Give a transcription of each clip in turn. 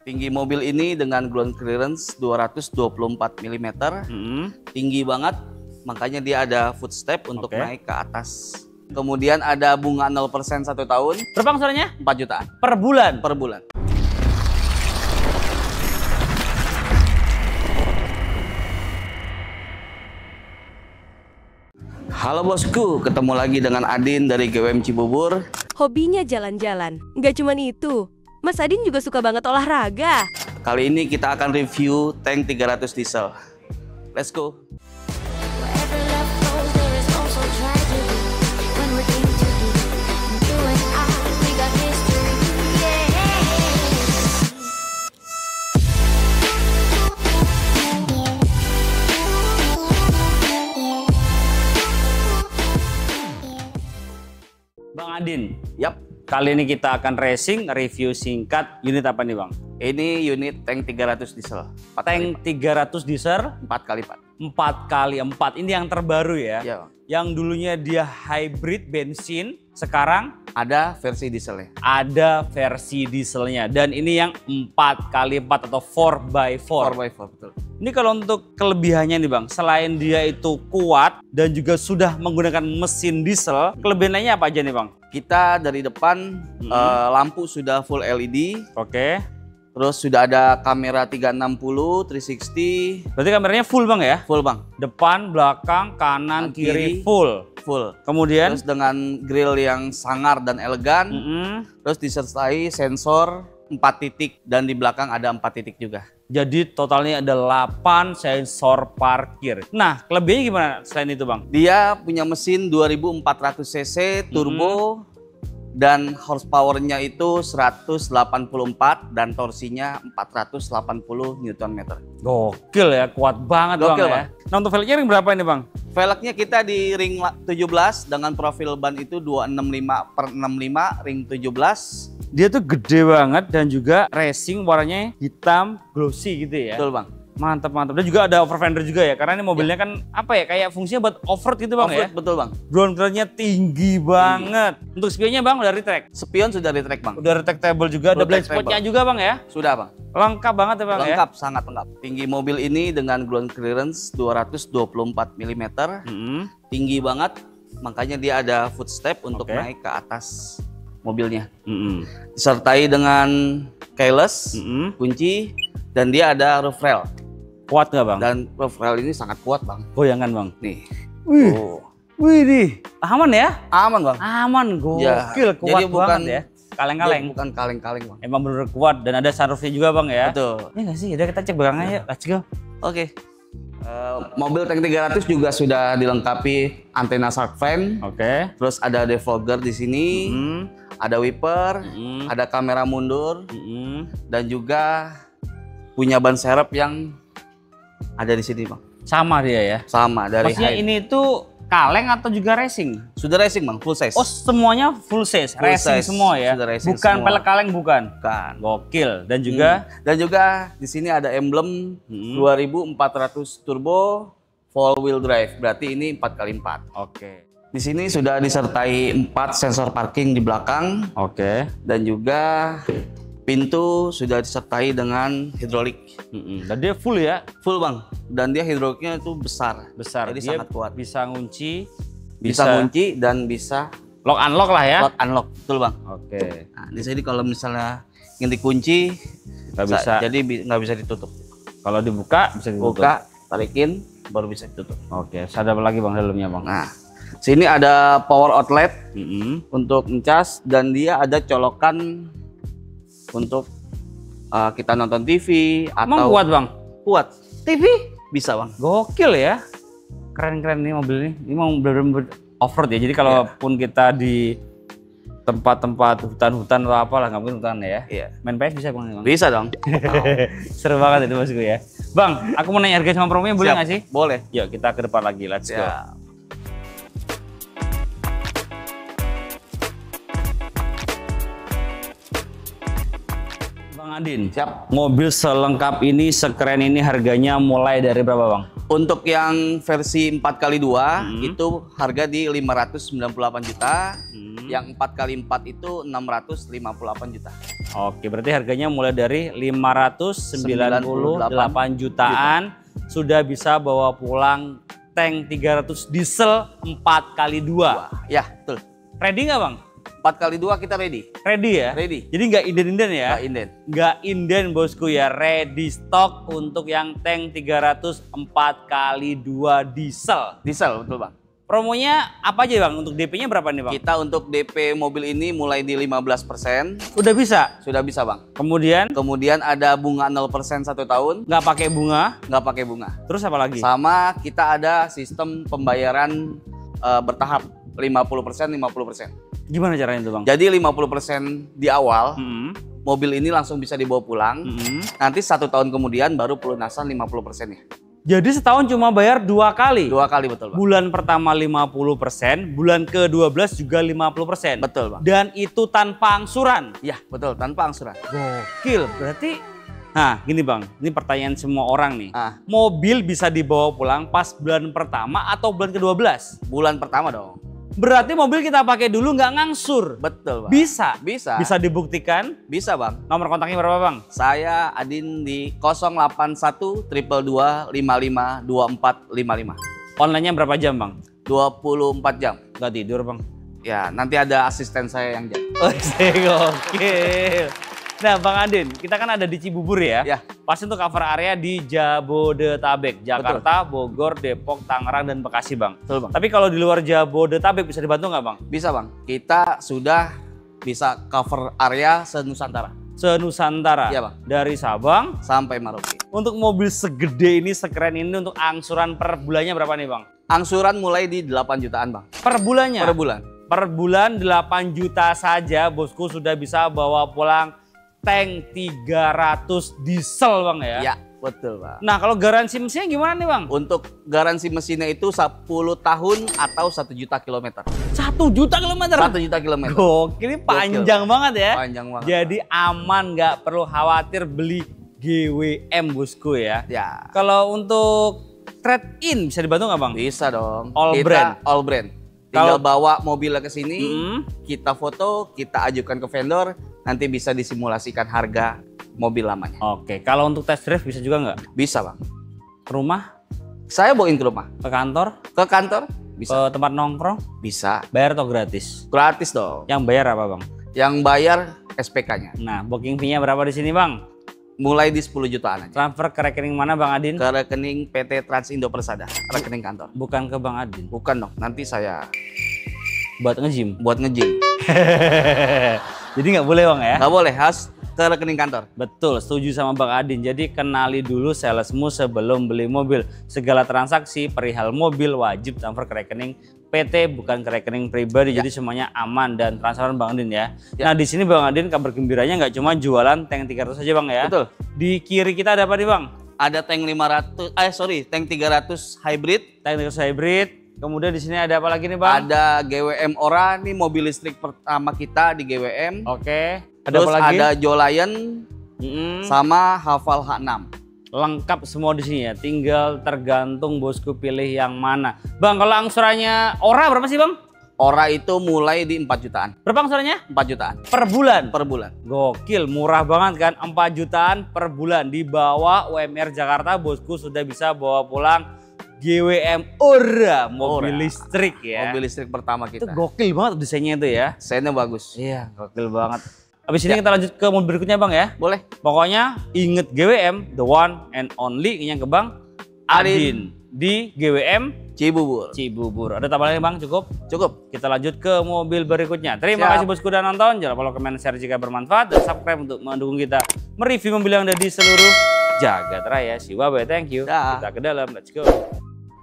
Tinggi mobil ini dengan ground clearance 224 mm. Tinggi banget, makanya dia ada footstep untuk naik ke atas. Kemudian ada bunga 0% 1 tahun. Berapa angsurannya? 4 jutaan. Per bulan? Per bulan. Halo bosku, ketemu lagi dengan Adin dari GWM Cibubur. Hobinya jalan-jalan. Nggak cuman itu, Mas Adin juga suka banget olahraga. Kali ini kita akan review tank 300 diesel. Let's go. Bang Adin, Yap, kali ini kita akan racing, review singkat unit apa nih Bang? ini unit tank 300 diesel. Tank 300 diesel 4x4. 4x4, ini yang terbaru ya? Ya, Yang dulunya dia hybrid bensin, sekarang ada versi dieselnya. ada versi dieselnya. Dan ini yang 4x4 atau 4x4. 4x4, betul. Ini kalau untuk kelebihannya nih Bang, selain dia itu kuat dan juga sudah menggunakan mesin diesel, kelebihannya apa aja nih Bang? Kita dari depan lampu sudah full LED. Oke. Terus sudah ada kamera 360, 360. Berarti kameranya full Bang ya? Full bang, Depan, belakang, kanan, kiri, kiri. full. full. Kemudian Terus dengan grill yang sangar dan elegan. Terus disertai sensor 4 titik dan di belakang ada 4 titik juga. jadi totalnya ada 8 sensor parkir. Nah, kelebihannya gimana selain itu Bang? Dia punya mesin 2400 cc turbo dan horsepowernya itu 184 dan torsinya 480 Nm. Gokil ya, kuat banget Gokil, Bang ya. Nah, untuk velgnya ring berapa ini Bang? Velgnya kita di ring 17 dengan profil ban itu 265/65 ring 17. Dia tuh gede banget dan juga racing warnanya hitam glossy gitu ya. Betul bang. Mantap mantap. Dan juga ada overfender juga ya, karena ini mobilnya kan apa ya, kayak fungsinya buat off-road gitu Bang ya. Betul bang. Ground clearance-nya tinggi banget. Untuk spionnya Bang udah retract. Spion sudah retract bang. Udah retractable juga, ada blind Retractable. spotnya juga Bang ya. Sudah bang. Lengkap banget ya Bang ya. Lengkap, sangat lengkap. Tinggi mobil ini dengan ground clearance 224 mm. Tinggi banget, makanya dia ada footstep untuk naik ke atas mobilnya. Disertai dengan keyless, kunci, dan dia ada roof rail. Kuat nggak Bang? Dan roof rail ini sangat kuat bang. Goyangan Bang. Nih. Wih. Oh. Wih nih. Aman ya? Aman bang. Aman, gokil, kuat jadi bukan, banget ya. Kaleng-kaleng. Dia bukan kaleng-kaleng bang. Emang bener kuat dan ada sunroofnya juga Bang ya. Betul. Iya nggak sih? Udah kita cek belakangnya yuk, let's go. Oke. Mobil tank 300 juga sudah dilengkapi antena shark fan. Oke. Terus ada defogger di sini, ada wiper, ada kamera mundur, dan juga punya ban serep yang ada di sini bang. Sama dia ya. Sama dari Maksudnya Hyde. ini tuh kaleng atau juga racing? Sudah racing bang, full size. Oh semuanya full size, Full racing size, semua ya? sudah racing Bukan semua. pelek kaleng bukan? Bukan. Gokil. Dan juga Dan juga di sini ada emblem 2400 turbo four wheel drive. Berarti ini 4x4. Oke. Di sini sudah disertai 4 sensor parking di belakang Oke. dan juga pintu sudah disertai dengan hidrolik. Dan dia full ya? Full bang. Dan dia hidroliknya itu besar. Besar. Jadi Dia sangat kuat. bisa ngunci, Bisa kunci dan bisa lock unlock lah ya? lock unlock. Betul bang. Oke. Nah, di sini kalau misalnya ingin dikunci Nggak bisa. Jadi nggak bisa ditutup. Kalau dibuka bisa ditutup. Buka, tarikin, baru bisa ditutup. Oke. Ada apa lagi Bang dalamnya Bang? Nah, sini ada power outlet untuk ngecas dan dia ada colokan untuk kita nonton TV atau Emang kuat Bang? kuat. TV? Bisa bang. Gokil ya. Keren-keren nih mobil ini. Ini mau bener-bener off-road ya. Jadi kalaupun kita di tempat-tempat hutan-hutan atau apalah, nggak mungkin hutan ya. Iya. Main PS bisa Bang? Bisa dong. Seru banget itu bosku ya. Bang, aku mau nanya harga sama promonya boleh Siap. nggak sih? Boleh. Yuk kita ke depan lagi, let's go. Ya. Bang Adin, Siap. mobil selengkap ini, sekeren ini harganya mulai dari berapa Bang? Untuk yang versi 4x2 itu harga di 598 juta. Yang 4x4 itu 658 juta. Oke, berarti harganya mulai dari 598 jutaan sudah bisa bawa pulang tank 300 diesel 4x2. Ya, betul. Ready nggak Bang? 4x2 kita ready. Ready ya? Ready. Jadi nggak inden-inden ya? Nggak inden. Nggak inden bosku ya, ready stock untuk yang tank 300 4x2 diesel. Diesel, betul Bang. Promonya apa aja Bang? Untuk DP-nya berapa nih Bang? Kita untuk DP mobil ini mulai di 15%. Udah bisa? Sudah bisa Bang. Kemudian Ada bunga 0% 1 tahun. nggak pakai bunga? Nggak pakai bunga. Terus apa lagi? Sama kita ada sistem pembayaran bertahap 50%, 50%. Gimana caranya itu Bang? Jadi 50% di awal, mobil ini langsung bisa dibawa pulang. Nanti 1 tahun kemudian baru pelunasan 50%-nya. Jadi setahun cuma bayar 2 kali? 2 kali, betul Bang. Bulan pertama 50%, bulan ke-12 juga 50%. Betul Bang. Dan itu tanpa angsuran? Ya, betul, tanpa angsuran. Gokil, berarti... Nah gini Bang, ini pertanyaan semua orang nih. Mobil bisa dibawa pulang pas bulan pertama atau bulan ke-12? Bulan pertama dong. Berarti mobil kita pakai dulu nggak ngangsur? Betul Bang. Bisa? Bisa. Bisa dibuktikan? Bisa Bang. Nomor kontaknya berapa Bang? Saya Adin di 081 222 55 2455. Online-nya berapa jam Bang? 24 jam. Nggak tidur Bang? Ya, nanti ada asisten saya yang jaga. Oh, gokil. Nah Bang Adin, kita kan ada di Cibubur ya? Ya. Pasti untuk cover area di Jabodetabek, Jakarta, Bogor, Depok, Tangerang, dan Bekasi Bang. Betul Bang. Tapi kalau di luar Jabodetabek bisa dibantu nggak Bang? Bisa Bang. Kita sudah bisa cover area se-Nusantara. Se-Nusantara? Iya Bang. Dari Sabang sampai Merauke. Untuk mobil segede ini, sekeren ini, untuk angsuran per bulannya berapa nih Bang? Angsuran mulai di 8 jutaan Bang. Per bulannya? Per bulan. Per bulan 8 juta saja bosku sudah bisa bawa pulang tank 300 diesel Bang ya? Ya, betul Bang. Nah kalau garansi mesinnya gimana nih Bang? Untuk garansi mesinnya itu 10 tahun atau 1 juta kilometer. 1 juta kilometer? 1 juta kilometer. Gokil, ini panjang banget ya? Panjang banget. Jadi aman, nggak perlu khawatir beli GWM bosku ya? Ya. Kalau untuk trade-in bisa dibantu nggak Bang? Bisa dong. All Kita brand? All brand. Tinggal bawa mobilnya ke sini, kita foto, kita ajukan ke vendor, nanti bisa disimulasikan harga mobil lamanya. Oke, kalau untuk test drive bisa juga nggak? Bisa Bang. Ke rumah? Saya bawain ke rumah. Ke kantor? Ke kantor? Ke Bisa. tempat nongkrong? Bisa. Bayar atau gratis? Gratis dong. Yang bayar apa Bang? Yang bayar SPK-nya. Nah, booking fee-nya berapa di sini Bang? Mulai di 10 jutaan aja. Transfer ke rekening mana Bang Adin? Ke rekening PT Transindo Persada, rekening kantor. Bukan ke Bang Adin. Bukan dong, nanti saya Buat nge-gym? buat nge-gym. Jadi nggak boleh Bang ya? Nggak boleh, harus ke rekening kantor. Betul, setuju sama Bang Adin. Jadi kenali dulu salesmu sebelum beli mobil. Segala transaksi perihal mobil wajib transfer ke rekening PT, bukan ke rekening pribadi. Jadi semuanya aman dan transparan Bang Adin ya. Nah di sini Bang Adin kabar gembiranya nggak cuma jualan tank 300 saja Bang ya. Betul. Di kiri kita ada apa nih Bang? Ada tank 300 hybrid. Tank 300 hybrid. Kemudian di sini ada apa lagi nih Bang? Ada GWM Ora, nih mobil listrik pertama kita di GWM. Oke. Ada Terus apa lagi? ada Jolion sama Haval H6. Lengkap semua di sini ya. Tinggal tergantung bosku pilih yang mana. Bang, kalau angsurannya Ora berapa sih Bang? Ora itu mulai di 4 jutaan. Berapa angsurannya? 4 jutaan Per bulan? per bulan. Gokil, murah banget kan? 4 jutaan per bulan. Di bawah UMR Jakarta bosku sudah bisa bawa pulang GWM Ora, mobil Ora. listrik ya. Mobil listrik pertama Itu kita. gokil banget desainnya itu ya. Desainnya bagus. Iya, gokil banget. Habis ini kita lanjut ke mobil berikutnya Bang ya. Boleh. Pokoknya inget GWM, the one and only yang ke Bang Adin di GWM Cibubur. Cibubur. Ada tambahan lagi Bang? Cukup? Cukup. Kita lanjut ke mobil berikutnya. Terima Siap. kasih bosku udah nonton. Jangan lupa follow, komen, share jika bermanfaat dan subscribe untuk mendukung kita mereview mobil yang ada di seluruh jagat raya. See you, bye-bye, thank you. Dah. Kita ke dalam, let's go.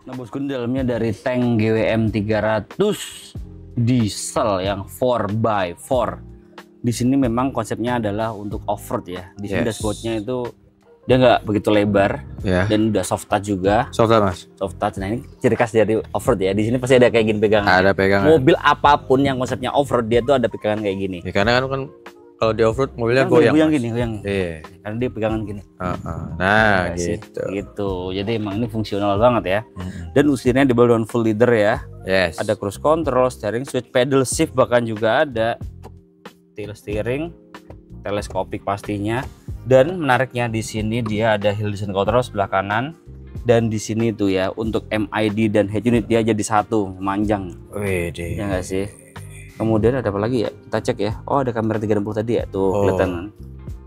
Nah bosku, ini dalamnya dari tank GWM 300 diesel yang 4x4. Di sini memang konsepnya adalah untuk off-road ya. Di sini Yes. dashboardnya itu dia nggak begitu lebar Ya. dan udah soft touch juga. Software Mas. Soft touch. Nah ini ciri khas dari off-road ya. Di sini pasti ada kayak gini pegangan. Ada pegangan. Mobil apapun yang konsepnya off-road dia tuh ada pegangan kayak gini. Ya, karena kan kalau di off-road mobilnya goyang. Goyang Mas. gini, goyang. Iya. Karena dia pegangan gini. Nah, Sih, gitu. gitu. Jadi emang ini fungsional banget ya. Dan usirnya di bawah full leader ya. Yes. Ada cruise control, steering switch, pedal shift bahkan juga ada. Tilt steering, teleskopik pastinya. Dan menariknya di sini dia ada hill descent control sebelah kanan. Dan di sini tuh ya untuk MID dan head unit dia jadi satu, manjang. Wede. Ya enggak sih? Kemudian ada apa lagi ya? Kita cek ya. Oh, ada kamera 360 tadi ya. Tuh kelihatan.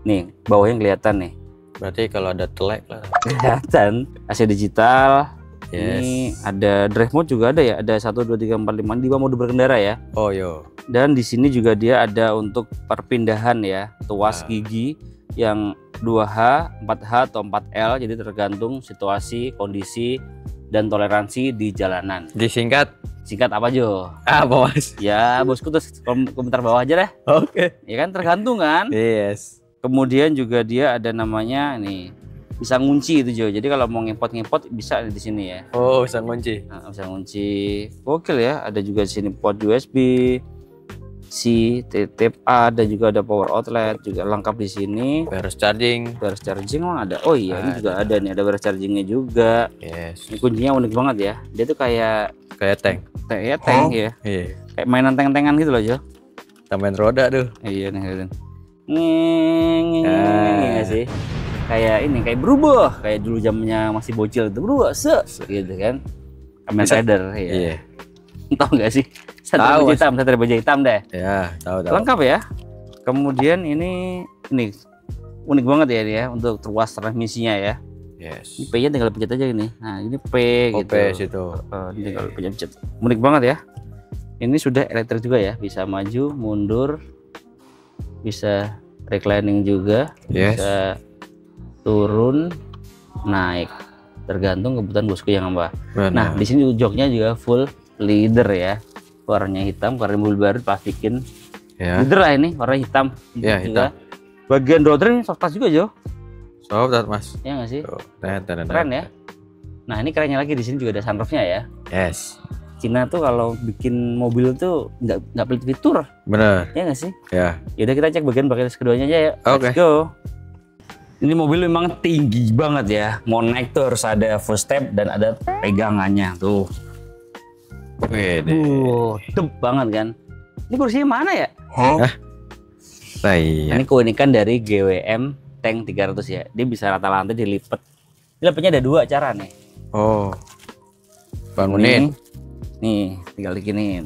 Nih, bawahnya kelihatan nih. Berarti kalau ada telek lah. Kelihatan. AC digital. Yes. Ini ada drive mode juga ada ya. Ada 1 2 3 4 5 5 mode berkendara ya. Oh, yo. Dan di sini juga dia ada untuk perpindahan ya, tuas gigi yang 2H, 4H atau 4L. Jadi tergantung situasi, kondisi dan toleransi di jalanan. Disingkat Singkat apa Jo? apa, Mas? Ya bosku, terus komentar bawah aja deh. Oke. Ya kan tergantung kan. Yes. Kemudian juga dia ada namanya nih, bisa ngunci itu Jo. Jadi kalau mau ngepot bisa di sini ya. Oh, bisa kunci. Nah, bisa ngunci. Gokil ya. Ada juga di sini port USB, C, Type A, dan juga ada power outlet juga lengkap di sini. Harus charging. Wireless charging emang ada. Oh iya, ini juga ada nih, ada wireless chargingnya juga. Yes. Ini kuncinya unik banget ya. Dia tuh kayak Kayak tank ya. Iya. Kayak mainan tank-tankan gitu loh Jo. Tambahin roda tuh. Iya nih, lihatin. Iya sih. Kayak ini, kayak berubah, kayak dulu zamannya masih bocil itu berubah, gitu kan. Kamen Rider, ya. Iya. Tahu nggak sih? Tahu, Satria baja hitam deh. Ya, tahu. Lengkap ya. Kemudian ini unik banget ya ini ya untuk ruas transmisinya ya. Yes. Ini P-nya tinggal pencet aja gini. Nah, ini P gitu. P situ. Ini tinggal pencet. Unik banget ya. Ini sudah elektrik juga ya, bisa maju, mundur, bisa reclining juga, Yes. bisa turun, naik, tergantung kebutuhan bosku yang apa. Nah, di sini joknya juga full leather ya, warnanya hitam karena mobil baru plastikin. Ya. Leather lah ini, warna hitam. Ya, juga. Bagian rotor ini soft touch juga Jo, Sobat, Mas. ya nggak sih? Tuh, Keren ya. Nah ini kerennya lagi di sini juga ada sunroofnya ya. Yes. Cina tuh kalau bikin mobil tuh nggak pelit fitur, Bener. ya nggak sih? Ya. Yaudah kita cek bagian keduanya aja ya. Oke. Let's go. Ini mobil memang tinggi banget ya. Mau naik tuh harus ada footstep dan ada pegangannya tuh. Wede. Dep banget kan. Ini kursinya mana ya? Iya. Ini keunikan dari GWM Tank 300 ya. Dia bisa rata lantai dilipat. Lipatnya ada dua cara nih. Oh. Bangunin. Nih, tinggal dikinin.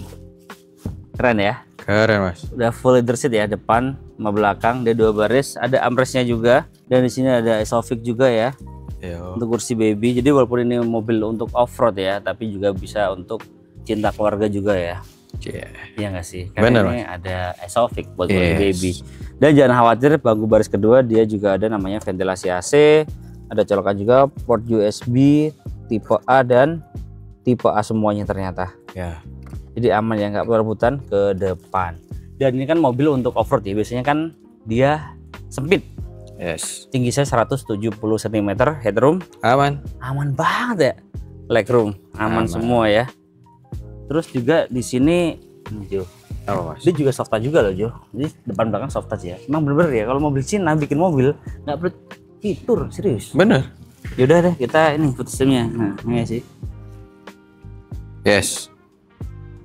Keren ya. Keren, Mas. Udah full leather seat ya, depan sama belakang. Dia 2 baris, ada armrestnya juga. Dan di sini ada Isofix juga ya. Yo. Untuk kursi baby. Jadi walaupun ini mobil untuk off-road ya, tapi juga bisa untuk cinta keluarga juga ya. Yeah. Iya nggak sih? Karena Bener, ini ada Isofix buat kursi Yes. baby. Dan jangan khawatir, bangku baris kedua dia juga ada namanya ventilasi AC. Ada colokan juga port USB tipe A dan tipe A semuanya ternyata. Ya. Jadi aman ya, nggak perebutan ke depan. Dan ini kan mobil untuk off-road ya, biasanya kan dia sempit. Yes. Tinggi saya 170 cm, headroom Aman. aman banget ya. Legroom aman semua ya. Terus juga di sini Jo, Apa, Mas? dia juga soft touch juga loh Jo. Jadi depan belakang soft touch ya. Emang bener-bener ya kalau mobil Cina bikin mobil nggak perlu fitur, serius. Bener. Yaudah deh kita ini footage-nya. Nah, ini sih. Yes.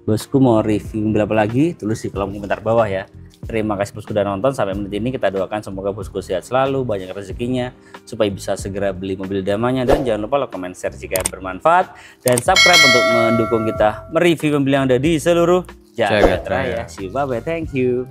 Bosku mau review mobil apa lagi? Tulis di kolom komentar bawah ya. Terima kasih bosku udah nonton sampai menit ini. Kita doakan semoga bosku sehat selalu, banyak rezekinya, supaya bisa segera beli mobil idamannya. Dan jangan lupa like, comment, share jika bermanfaat, dan subscribe untuk mendukung kita mereview mobil yang ada di seluruh jagat raya. See you, bye bye, thank you.